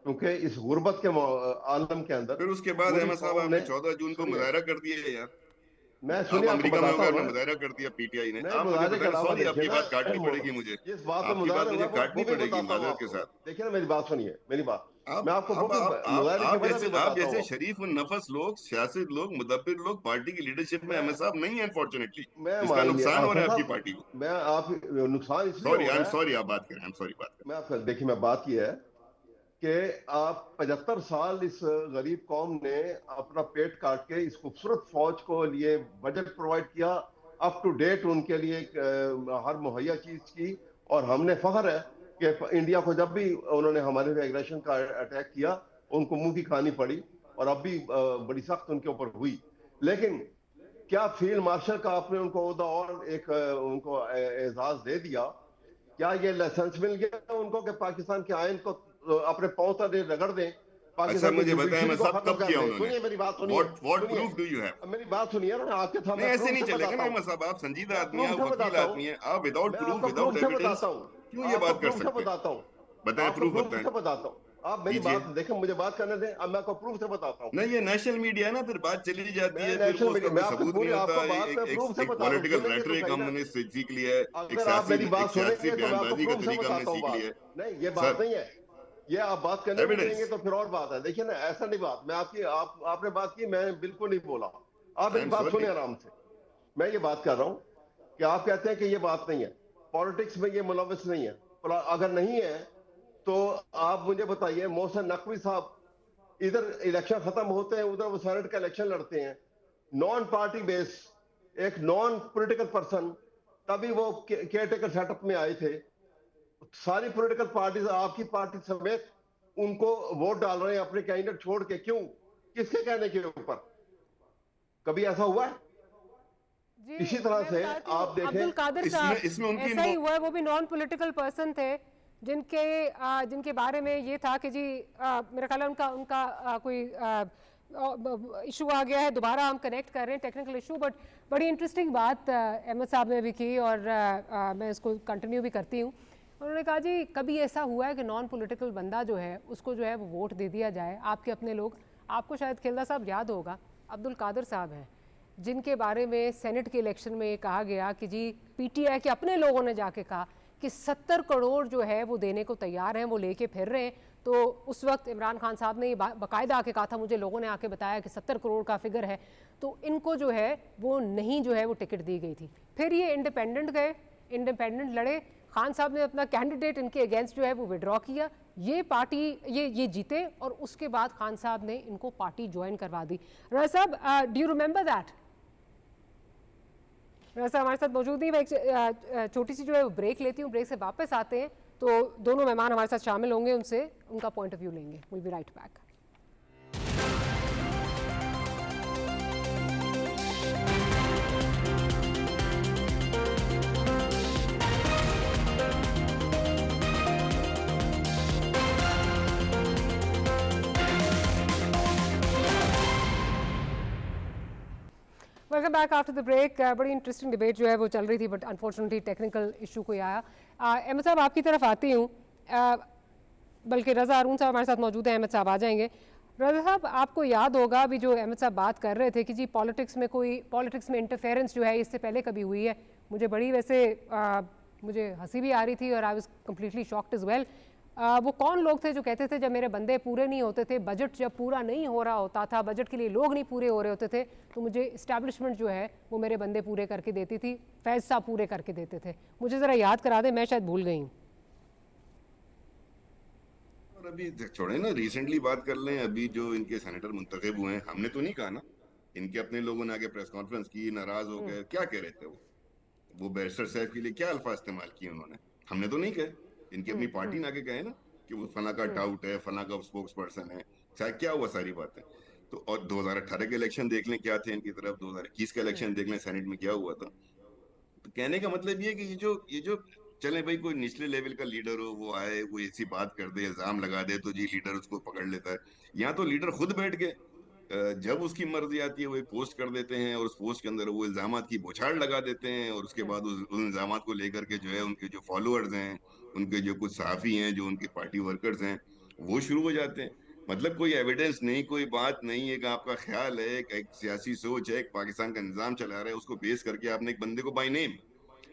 کیونکہ اس غربت کے عالم کے اندر پھر اس کے بعد پوری احمد صاحب قوم آپ نے 14 جون کو مظاہرہ کر دیا یار. میں آپ سنیے، آپ کو امریکہ میں ہو بتاتا گئے، ہوں آپ نے نا. مظاہرہ کر دیا پی ٹی آئی نے. نہیں، آپ مجھے مظاہرے کے بتائیں، علاوہ سوری آپ دیکھیے کی نا، بات کاٹنی پڑے گی مجھے، جس بات پہ آپ کی بات مظاہرے مجھے ہوا کاٹنی وہ بھی پڑے گی بتاتا ہوں معذرت آپ کے کو. ساتھ. دیکھیے نا، میری بات سنیے، میری بات. میں آپ کو وہ بھی آپ مظاہرے کی وجہ بھی آپ بتاتا جیسے ہوں. شریف النفس لوگ، سیاست لوگ، مدبر لوگ پارٹی کی لیڈرشپ میں احمد صاحب نہیں ہیں انفارچونیٹلی. میں اس کا نقصان ہو رہا ہے آپ کی صاحب، پارٹی کو. میں آپ نقصان اس لیے سوری، ہو آئی ایم رہا ہے. سوری، آپ بات کریں، بات کریں. میں آپ دیکھیے، میں بات یہ ہے کہ آپ 75 سال اس غریب قوم نے اپنا پیٹ کاٹ کے اس خوبصورت فوج کو لیے بجٹ پرووائڈ کیا، اپ ٹو ڈیٹ ان کے لیے ہر مہیا چیز کی. اور ہم نے فخر ہے کہ انڈیا کو جب بھی انہوں نے ہمارے ایگریشن کا اٹیک کیا، ان کو منہ کی کھانی پڑی، اور اب بھی بڑی سخت ان کے اوپر ہوئی. لیکن کیا فیلڈ مارشل کا آپ نے ان کو عہدہ اور ایک ان کو اعزاز دے دیا؟ کیا یہ لائسنس مل گیا ان کو کہ پاکستان کے آئین کو اپنے پاؤں تلے رگڑ دیں، اچھا پاکستان کی مجھے بتائیں جوڈیشری احمد کو صاحب ختم کب کر کیا دیں؟ انہوں نے؟ سنیے میری بات، واٹ سنیے پروف ڈو یو ہیو؟ میری بات سنیے نا. آپ کے سامنے نہیں ایسے پروف نہیں سے چلے گا نا بتاتا ہوں. احمد صاحب، آپ سنجیدہ میں آدمی ہیں، پروف سے وکیل بتاتا ہوں. آدمی ہیں، آپ وداؤٹ میں آپ پروف، کو وداؤٹ پروف سے ایویڈنس بتاتا ہوں. کیوں یہ آپ کو بات کر پروف سے سکتے؟ بتاتا ہوں. بتائیں، آپ کو پروف پروف بتائیں سے بتاتا ہوں. آپ میری دیجئے. بات دیکھیں، مجھے بات کرنے دیں. اب میں آپ کو پروف سے بتاتا ہوں. نہیں، یہ نیشنل میڈیا ہے نا، پھر بات چلی جاتی میں ہے، پھر نیشنل وہ اس کا میڈیا، میں کوئی آپ کی ثبوت نہیں پوری آپ ہوتا. کو بات میں پروف سے ایک بتا رہا ہوں. پولیٹیکل سنیں گے تو ریٹرک صحیح ہم نا. نے سیکھ لیا ہے، اگر آپ میری بات سنیں گے تو میں بیان آپ کو بازی کا پروف سے طریقہ ہم نے بتاتا ہوں سیکھ بات. لیا ہے. نہیں، یہ سر، بات نہیں ہے. یہ آپ بات کرنے نہیں دیں گے ایویڈنس. تو پھر اور بات ہے. دیکھیے نا، ایسا نہیں بات. میں آپ نے بات کی، میں بالکل نہیں بولا. آپ آئی میری ایم بات سوری. سنیں آرام سے. میں یہ بات کر رہا ہوں کہ آپ کہتے ہیں کہ یہ بات نہیں ہے، پالیٹکس میں یہ ملوث نہیں ہے. اگر نہیں ہے تو آپ مجھے بتائیے، محسن نقوی صاحب ادھر الیکشن ختم ہوتے ہیں، ادھر وہ سینٹ کا الیکشن لڑتے ہیں، نان پارٹی بیس، ایک نان پولیٹیکل پرسن. تبھی وہ کیئر ٹیکر سیٹ اپ میں آئے تھے. ساری پولیٹیکل پارٹیز، آپ کی پارٹی سمیت، ان کو ووٹ ڈال رہے ہیں اپنے کینڈیڈیٹ چھوڑ کے. کیوں؟ کس کے کہنے کے اوپر؟ کبھی ایسا ہوا ہے؟ اسی طرح سے آپ دیکھیں، عبد القادر اس میں ان صاحب کی ایسا ہی ہوا ہے. وہ بھی نان پولیٹیکل پرسن تھے جن کے بارے میں یہ تھا کہ جی میرا خیال ہے ان کا کوئی ایشو آ گیا ہے. دوبارہ ہم کنیکٹ کر رہے ہیں، ٹیکنیکل ایشو. بٹ بڑی انٹرسٹنگ بات احمد صاحب نے بھی کی، اور میں اس کو کنٹینیو بھی کرتی ہوں. انہوں نے کہا جی کبھی ایسا ہوا ہے کہ نان پولیٹیکل بندہ جو ہے اس کو جو ہے وہ ووٹ دے دیا جائے؟ آپ کے اپنے لوگ، آپ کو شاید کھیلدہ صاحب یاد ہوگا، عبد القادر صاحب ہیں جن کے بارے میں سینٹ کے الیکشن میں یہ کہا گیا کہ جی پی ٹی آئی کے اپنے لوگوں نے جا کے کہا کہ 70 کروڑ جو ہے وہ دینے کو تیار ہیں، وہ لے کے پھر رہے ہیں. تو اس وقت عمران خان صاحب نے یہ باقاعدہ آ کے کہا تھا، مجھے لوگوں نے آ کے بتایا کہ 70 کروڑ کا فگر ہے. تو ان کو جو ہے وہ نہیں جو ہے وہ ٹکٹ دی گئی تھی. پھر یہ انڈیپینڈنٹ گئے، انڈیپینڈنٹ لڑے. خان صاحب نے اپنا کینڈیڈیٹ ان کے اگینسٹ جو ہے وہ وڈرا کیا. یہ پارٹی یہ جیتے، اور اس کے بعد خان صاحب نے ان کو پارٹی جوائن کروا دی. راز صاحب، ڈو یو ریممبر دیٹ؟ راز صاحب ہمارے ساتھ موجود نہیں. میں ایک چھوٹی سی جو ہے وہ بریک لیتی ہوں، بریک سے واپس آتے ہیں तो दोनों मेहमान हमारे साथ शामिल होंगे, उनसे उनका पॉइंट ऑफ व्यू लेंगे. Will be right back. Welcome back after the break. बड़ी इंटरेस्टिंग डिबेट जो है वो चल रही थी, बट अनफॉर्चुनेटली टेक्निकल इशू कोई आया. अहमद साहब आपकी तरफ आती हूँ, बल्कि रज़ा हारून साहब हमारे साथ मौजूद हैं, अहमद साहब आ जाएंगे. रज़ा साहब, आपको याद होगा अभी जो अहमद साहब बात कर रहे थे कि जी पॉलिटिक्स में इंटरफेरेंस जो है इससे पहले कभी हुई है. मुझे बड़ी वैसे मुझे हंसी भी आ रही थी और I was completely shocked as well. वो कौन लोग थे जो कहते थे जब मेरे बंदे पूरे नहीं होते थे, बजट जब पूरा नहीं हो रहा होता था, बजट के लिए लोग नहीं पूरे हो रहे होते थे, तो मुझे इस्टेब्लिशमेंट जो है वो मेरे बंदे पूरे करके देती थी, फैज़ साहब पूरे करके देते थे. मुझे ज़रा याद करा दें, मैं शायद भूल गई हूँ. और अभी छोड़े ना, रिसेंटली बात कर लें. अभी जो इनके सेनेटर मुंतखब हुए हैं, हमने तो नहीं कहा ना, इनके अपने लोगों ने आगे प्रेस कॉन्फ्रेंस की, नाराज हो गए. क्या कह रहे थे वो बैरिस्टर साहब के लिए क्या अल्फाज इस्तेमाल किए उन्होंने? हमने तो नहीं कहे. इनकी अपनी पार्टी ने आगे कहे ना कि वो फला का टाउट है, फला का स्पोक्स पर्सन है. चाहे क्या हुआ सारी बातें तो. और 2018 के इलेक्शन देख लें क्या थे इनकी तरफ, 2021 का इलेक्शन देख लें सेनेट में क्या हुआ था. तो कहने का मतलब ये है कि ये जो चले भाई, कोई निचले लेवल का लीडर हो, वो आए, वो ऐसी बात कर दे, इल्जाम लगा दे, तो जी लीडर उसको पकड़ लेता है. यहाँ तो लीडर खुद बैठ के जब उसकी मर्जी आती है वो एक पोस्ट कर देते हैं, और उस पोस्ट के अंदर वो इल्जामात की बौछार लगा देते हैं, और उसके बाद उन इल्जामात को लेकर के जो है उनके जो फॉलोअर्स हैं, उनके जो कुछ सहाफ़ी हैं, जो उनके पार्टी वर्कर्स हैं, वो शुरू हो जाते हैं. मतलब कोई एविडेंस नहीं, कोई बात नहीं है कि आपका ख्याल है, एक सियासी सोच है, एक पाकिस्तान का निज़ाम चला रहा है, उसको बेस करके आपने एक बंदे को बाय नेम,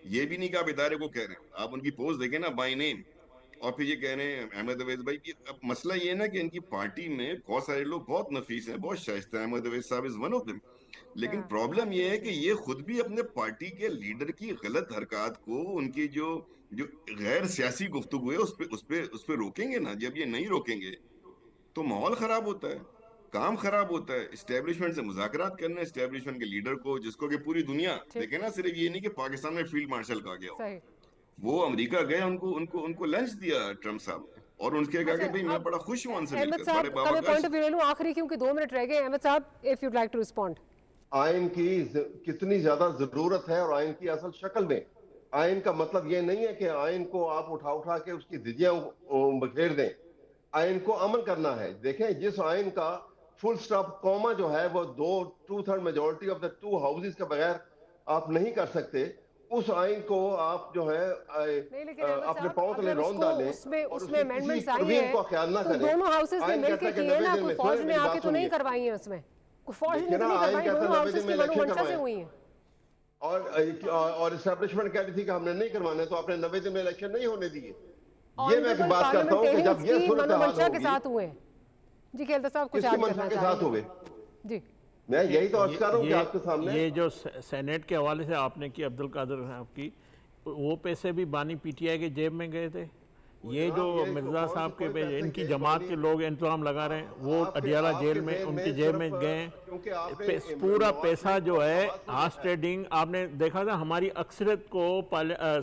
ये भी नहीं कि आप इदारे को कह रहे हैं, आप उनकी पोस्ट देखें ना, बाय नेम, और फिर ये कह रहे हैं अहमद अवैस भाई. अब मसला ये है ना कि इनकी पार्टी में बहुत सारे लोग बहुत नफीस हैं, बहुत शाइस्ता हैं. अहमद अवैस साहब इज वन ऑफ देम. लेकिन प्रॉब्लम ये है कि ये खुद भी अपने पार्टी के लीडर की गलत हरकत को, उनकी जो जो गैर सियासी गुफ्तगू है उस पे रोकेंगे ना. जब ये नहीं रोकेंगे तो माहौल खराब होता है, काम खराब होता है. एस्टेब्लिशमेंट से मुज़ाकरात करना, एस्टेब्लिशमेंट के लीडर को, जिसको कि पूरी दुनिया देखे ना, सिर्फ ये नहीं कि पाकिस्तान में फील्ड मार्शल कहा गया हो, वो अमेरिका गए, उनको लंच दिया ट्रम्प साहब ने, और उनके कहा कि भाई मैं बड़ा खुश हूं उनसे मिलकर. बड़े बाबा का पॉइंट ऑफ व्यू ले लूं आखिरी, क्योंकि 2 मिनट रह गए. अहमद साहब, if you'd like to respond. आइन की कितनी ज्यादा जरूरत है, और आइन की असल शक्ल में. आइन का मतलब ये नहीं है कि आइन को आप उठा के उसकी धिजियां बखेर दें. आइन को अमल करना है. देखें, जिस आइन का फुल स्टॉप कॉमा जो है वो 2/3 मेजोरिटी ऑफ द 2 हाउसेस के बगैर आप नहीं कर सकते, उस आइन को आप जो है अपने पांव तले रौंद डालें, उसमें अमेंडमेंट्स आई हैं तो दोनों हाउसेस ने मिलकर किए ना, कोई फौज ने आके तो नहीं करवाई है. उसमें कोई फौज ने नहीं करवाई, दोनों हाउसेस की मनोमंशा से हुई हैं. और एस्टैब्लिशमेंट कहती थी कि हमने नहीं करवाने, तो आपने 90 दिन में इलेक्शन नहीं होने दिए. ये मैं बात करता हूं कि जब ये मनोमंशा के साथ हुए. जी खेलता साहब, कुछ ऐड करना चाहेंगे? जी, मैं यही तो अर्ज कर रहा हूं कि आपके सामने ये जो सेनेट के हवाले से आपने की अब्दुल कादिर साहब की, वो पैसे भी बानी पीटीआई के जेब में गए थे. ये जो मिर्जा साहब के पे इनकी जमात के लोग इंतजाम लगा रहे हैं, वो अडियाला जेल में उनकी जेब में गए. पूरा पैसा जो है हार्स ट्रेडिंग, आपने देखा था, हमारी अक्सरियत को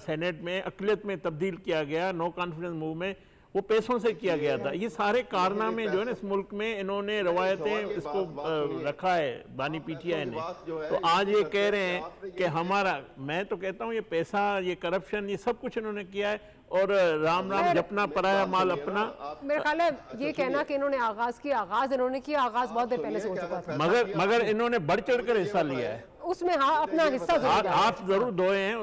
सेनेट में अकलियत में तब्दील किया गया, नो कॉन्फिडेंस मूव में, वो पैसों से किया गया था. ये सारे कारनामे जो है ना इस मुल्क में इन्होंने रवायतें इसको रखा है बानी पीटीआई ने. तो आज ये कह रहे हैं कि हमारा, मैं तो कहता हूँ ये पैसा, ये करप्शन, ये सब कुछ इन्होंने किया है, और राम राम जपना, पराया माल अपना. मेरा ख्याल है ये कहना कि इन्होंने आगाज इन्होंने किया, आगाज बहुत देर पहले से हो चुका था, मगर इन्होंने बढ़ चढ़ कर हिस्सा लिया है उसमें. हाँ, अपना हिस्सा हाथ जरूर धोए हैं,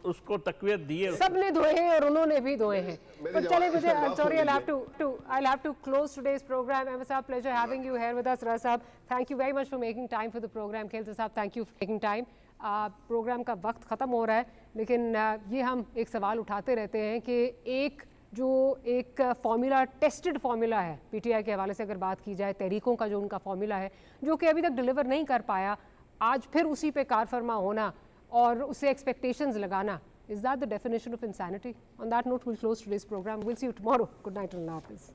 उसको तकवीत दी है, सबने धोए हैं और उन्होंने भी धोए हैं. पर चले, मुझे sorry, I'll have to close today's program. Ahmed साहब, pleasure having you here with us. Raz साहब, thank you very much for making time for the program. खेलता साहब, thank you for taking time. Programme का वक्त ख़त्म हो रहा है, लेकिन ये हम एक सवाल उठाते रहते हैं कि एक फार्मूला, टेस्टेड फार्मूला है पीटीआई के हवाले से अगर बात की जाए, तहरीकों का जो उनका फार्मूला है जो कि अभी तक डिलीवर नहीं कर पाया, आज फिर उसी पे कार फरमा होना और उससे एक्सपेक्टेशंस लगाना, is that the definition of insanity? On that note, we'll close today's program. We'll see you tomorrow. Good night and Allah Hafiz.